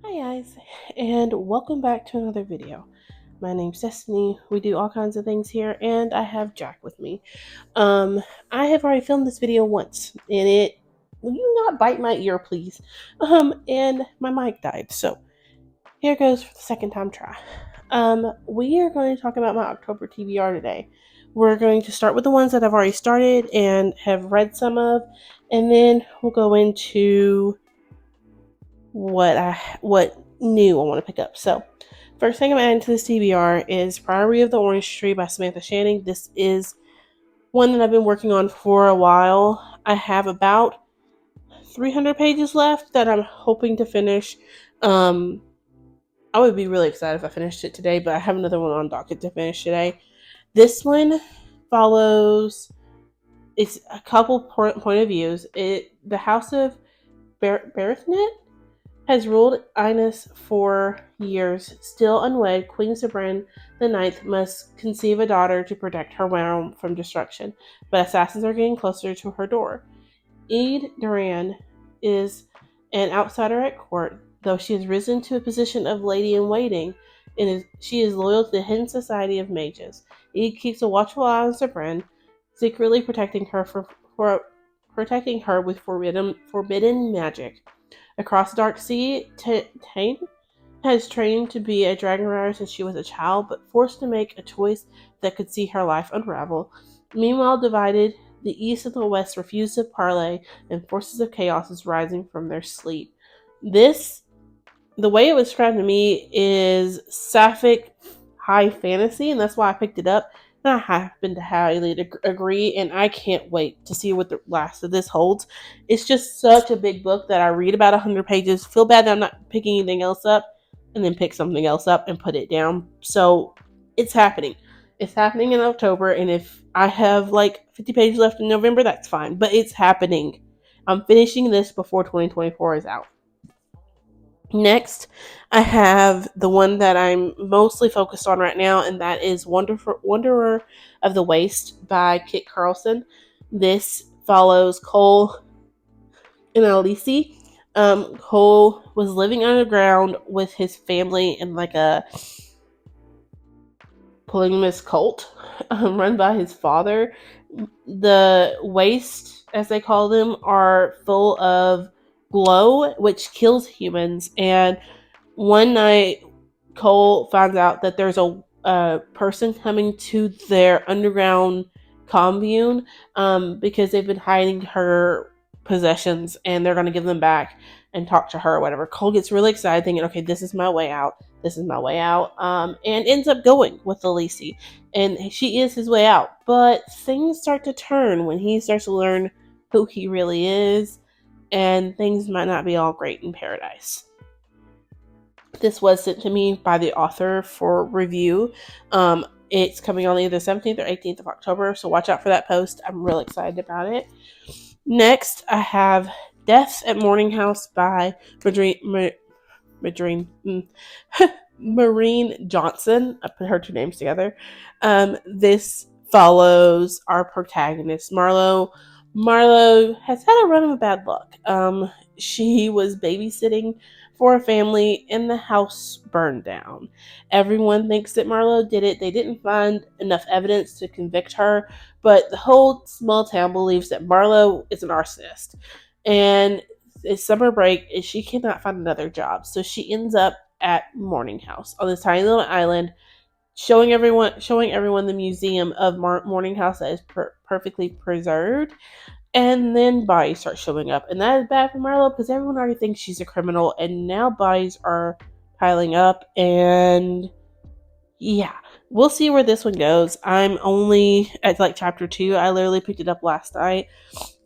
Hi guys, and welcome back to another video. My name's Destiny. We do all kinds of things here, and I have Jack with me. Um, I have already filmed this video once, and will you not bite my ear, please? And my mic died, so here goes for the second time try. We are going to talk about my October TBR today. We're going to start with the ones that I've already started and have read some of, and then we'll go into what new I want to pick up. So, first thing I'm adding to this TBR is Priory of the Orange Tree by Samantha Channing. This is one that I've been working on for a while. I have about 300 pages left that I'm hoping to finish. I would be really excited if I finished it today, but I have another one on docket to finish today. This one follows. It's a couple point of views. The House of Berethnet has ruled Innis for years. Still unwed, Queen Sabran the Ninth must conceive a daughter to protect her realm from destruction, but assassins are getting closer to her door. Ede Duran is an outsider at court, though she has risen to a position of lady-in-waiting, and she is loyal to the hidden society of mages. Ede keeps a watchful eye on Sabran, secretly protecting her protecting her with forbidden magic. Across the Dark Sea, Tane has trained to be a dragon rider since she was a child, but forced to make a choice that could see her life unravel. Meanwhile, divided, the East and the West refuse to parley, and forces of chaos is rising from their sleep. The way it was described to me, is sapphic high fantasy, and that's why I picked it up. And I happen to highly agree, and I can't wait to see what the last of this holds. It's just such a big book that I read about 100 pages, feel bad that I'm not picking anything else up, and then pick something else up and put it down. So it's happening. It's happening in October, and if I have like 50 pages left in November, that's fine. But it's happening. I'm finishing this before 2024 is out. Next, I have the one that I'm mostly focused on right now, and that is Wanderer of the Waste by Kit Carlson. This follows Cole and Alice. Cole was living underground with his family in like a polygamous cult run by his father. The waste, as they call them, are full of glow, which kills humans. And one night, Cole finds out that there's a person coming to their underground commune because they've been hiding her possessions and they're going to give them back and talk to her or whatever. Cole gets really excited thinking, okay, this is my way out. This is my way out. And ends up going with Alice. And she is his way out. But things start to turn when he starts to learn who he really is. And things might not be all great in paradise. This was sent to me by the author for review. It's coming on either 17th or 18th of October, so watch out for that post. I'm really excited about it. Next, I have Death at Morning House by Maureen Johnson. I put her two names together. This follows our protagonist, Marlo. Marlo has had a run of bad luck. She was babysitting for a family and the house burned down. Everyone thinks that Marlo did it. They didn't find enough evidence to convict her, but the whole small town believes that Marlo is an arsonist. And it's summer break and she cannot find another job. So she ends up at Morning House on this tiny little island, showing everyone the museum of Morning House that is perfectly preserved. And then bodies start showing up, and that is bad for Marlo because everyone already thinks she's a criminal, and now bodies are piling up. And yeah, we'll see where this one goes. I'm only at like chapter 2. I literally picked it up last night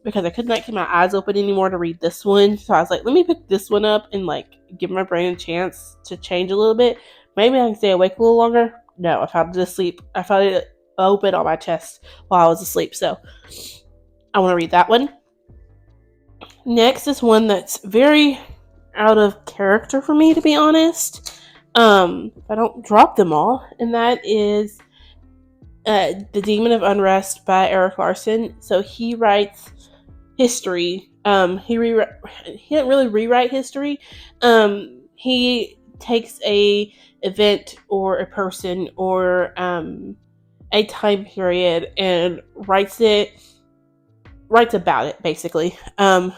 because I could not keep my eyes open anymore to read this one. So I was like, let me pick this one up and like give my brain a chance to change a little bit. Maybe I can stay awake a little longer. No, I felt it asleep. I felt it open on my chest while I was asleep. So I want to read that one. Next is one that's very out of character for me, to be honest. If I don't drop them all, and that is The Demon of Unrest by Erik Larson. So he writes history. He didn't really rewrite history. he takes a event or a person or a time period and writes about it basically. And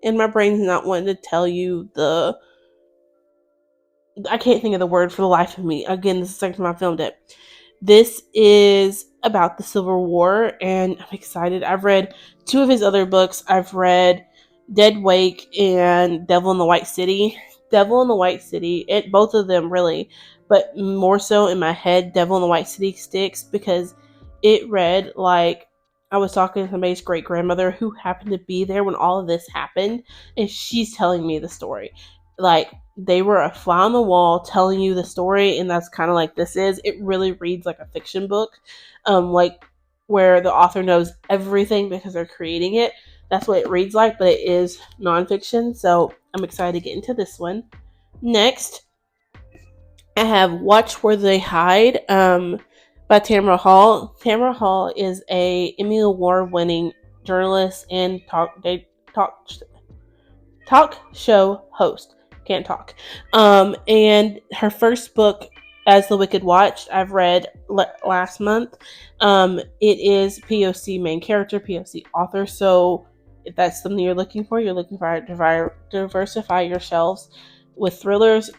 my brain's not wanting to tell you I can't think of the word for the life of me. Again, this is the second time I filmed it. This is about the Civil War, and I'm excited. I've read two of his other books. I've read Dead Wake and Devil in the White City. Devil in the White City, both of them really, but more so in my head, Devil in the White City sticks because it read like I was talking to somebody's great grandmother who happened to be there when all of this happened, and she's telling me the story. Like, they were a fly on the wall telling you the story, and that's kind of like this is. It really reads like a fiction book, like where the author knows everything because they're creating it. That's what it reads like, but it is nonfiction, so I'm excited to get into this one. Next, I have Watch Where They Hide by Tamara Hall. Tamara Hall is a Emmy Award winning journalist and talk show host. Can't talk. And her first book, As the Wicked Watch, I've read last month. It is POC main character, POC author. So if that's something you're looking for diversify your shelves with thrillers.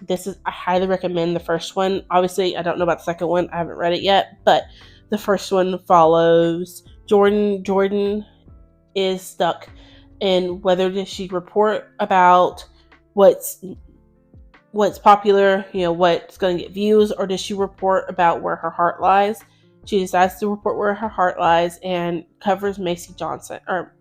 I highly recommend the first one. Obviously, I don't know about the second one. I haven't read it yet, but the first one follows Jordan. Jordan is stuck, and whether does she report about what's popular, what's going to get views, or does she report about where her heart lies? She decides to report where her heart lies and covers Macy Johnson, or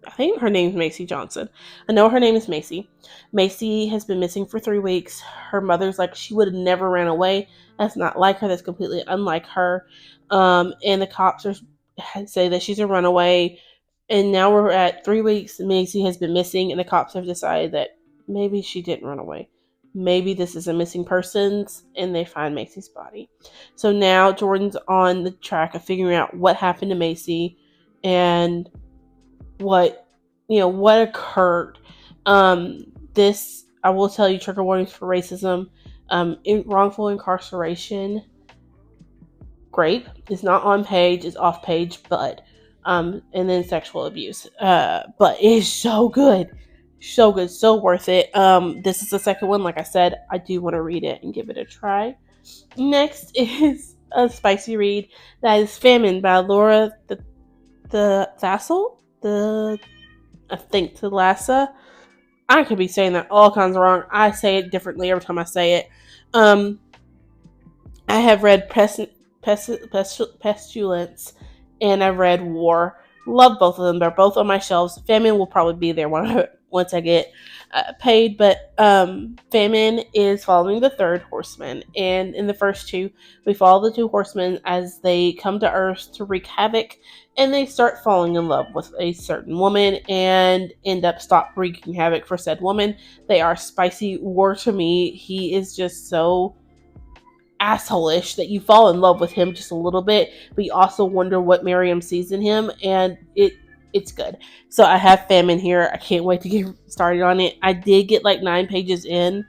I think her name's Macy Johnson. I know her name is Macy. Macy has been missing for 3 weeks. Her mother's like, she would have never ran away. That's not like her. That's completely unlike her. And the cops say that she's a runaway. And now we're at 3 weeks. Macy has been missing, and the cops have decided that maybe she didn't run away. Maybe this is a missing persons, and they find Macy's body. So now Jordan's on the track of figuring out what happened to Macy and what occurred. This, I will tell you, trigger warnings for racism, wrongful incarceration. Grape is not on page, it's off page, but and then sexual abuse. But it is so good. So good, so worth it. This is the second one. Like I said, I do want to read it and give it a try. Next is a spicy read that is Famine by Laura the Thassel. I think Thalassa. I could be saying that all kinds of wrong. I say it differently every time I say it. I have read Pestilence, and I've read War. Love both of them. They're both on my shelves. Famine will probably be there once I get paid, but Famine is following the third horseman, and in the first two, we follow the two horsemen as they come to Earth to wreak havoc, and they start falling in love with a certain woman and end up stop wreaking havoc for said woman. They are spicy. War to me, he is just so asshole-ish that you fall in love with him just a little bit, but you also wonder what Miriam sees in him, and it's good. So I have Famine here. I can't wait to get started on it. I did get like 9 pages in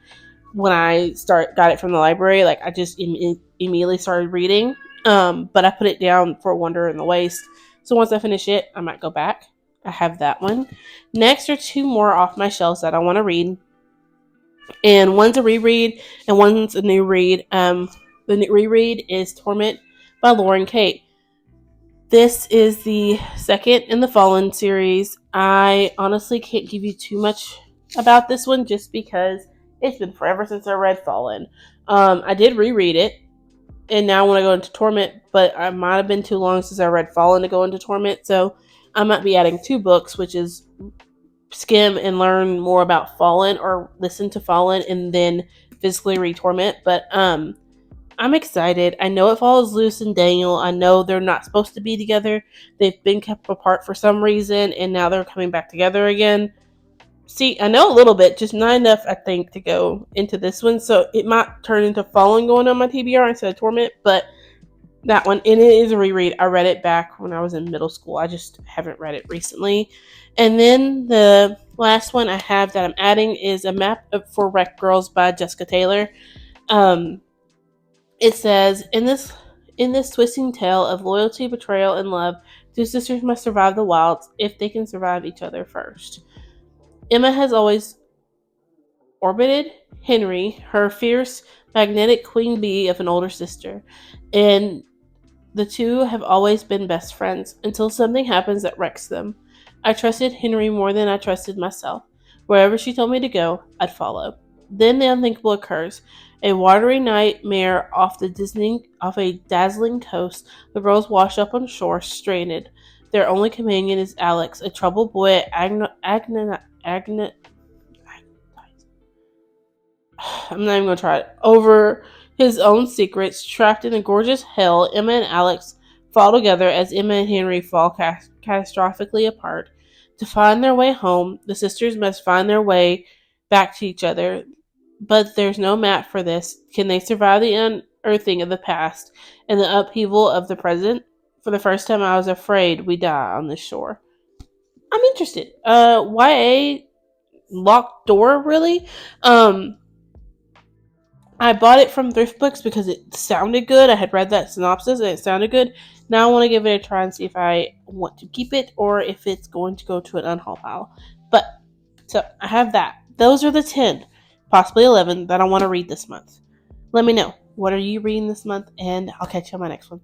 when I got it from the library. Like, I just immediately started reading, but I put it down for Wonder in the Waste. So once I finish it, I might go back. I have that one. Next are 2 more off my shelves that I want to read, and one's a reread and one's a new read. The reread is Torment by Lauren Kate. This is the second in the Fallen series. I honestly can't give you too much about this one just because it's been forever since I read Fallen. I did reread it, and now I want to go into Torment, but I might have been too long since I read Fallen to go into Torment, so I might be adding 2 books, which is skim and learn more about Fallen, or listen to Fallen and then physically read Torment. But I'm excited. I know it follows Luce and Daniel. I know they're not supposed to be together. They've been kept apart for some reason, and now they're coming back together again. See, I know a little bit, just not enough, I think, to go into this one. So it might turn into Fallen going on my TBR instead of Torment, but that one, and it is a reread. I read it back when I was in middle school. I just haven't read it recently. And then the last one I have that I'm adding is a map for Wreck Girls by Jessica Taylor. Um, it says in this twisting tale of loyalty, betrayal, and love, two sisters must survive the wilds if they can survive each other first. Emma has always orbited Henry, her fierce, magnetic queen bee of an older sister, and the two have always been best friends until something happens that wrecks them. I trusted Henry more than I trusted myself. Wherever she told me to go, I'd follow. Then the unthinkable occurs. A watery nightmare off a dazzling coast. The girls wash up on shore, stranded. Their only companion is Alex, a troubled boy at I'm not even gonna try it. Over his own secrets, trapped in a gorgeous hell, Emma and Alex fall together as Emma and Henry fall catastrophically apart. To find their way home, the sisters must find their way back to each other. But there's no map for this. Can they survive the unearthing of the past and the upheaval of the present? For the first time, I was afraid we die on this shore. I'm interested. YA locked door, really? Um, I bought it from Thrift Books because it sounded good. I had read that synopsis and it sounded good. Now I want to give it a try and see if I want to keep it or if it's going to go to an unhaul pile. But, so I have that. Those are the 10, possibly 11, that I want to read this month. Let me know. What are you reading this month? And I'll catch you on my next one.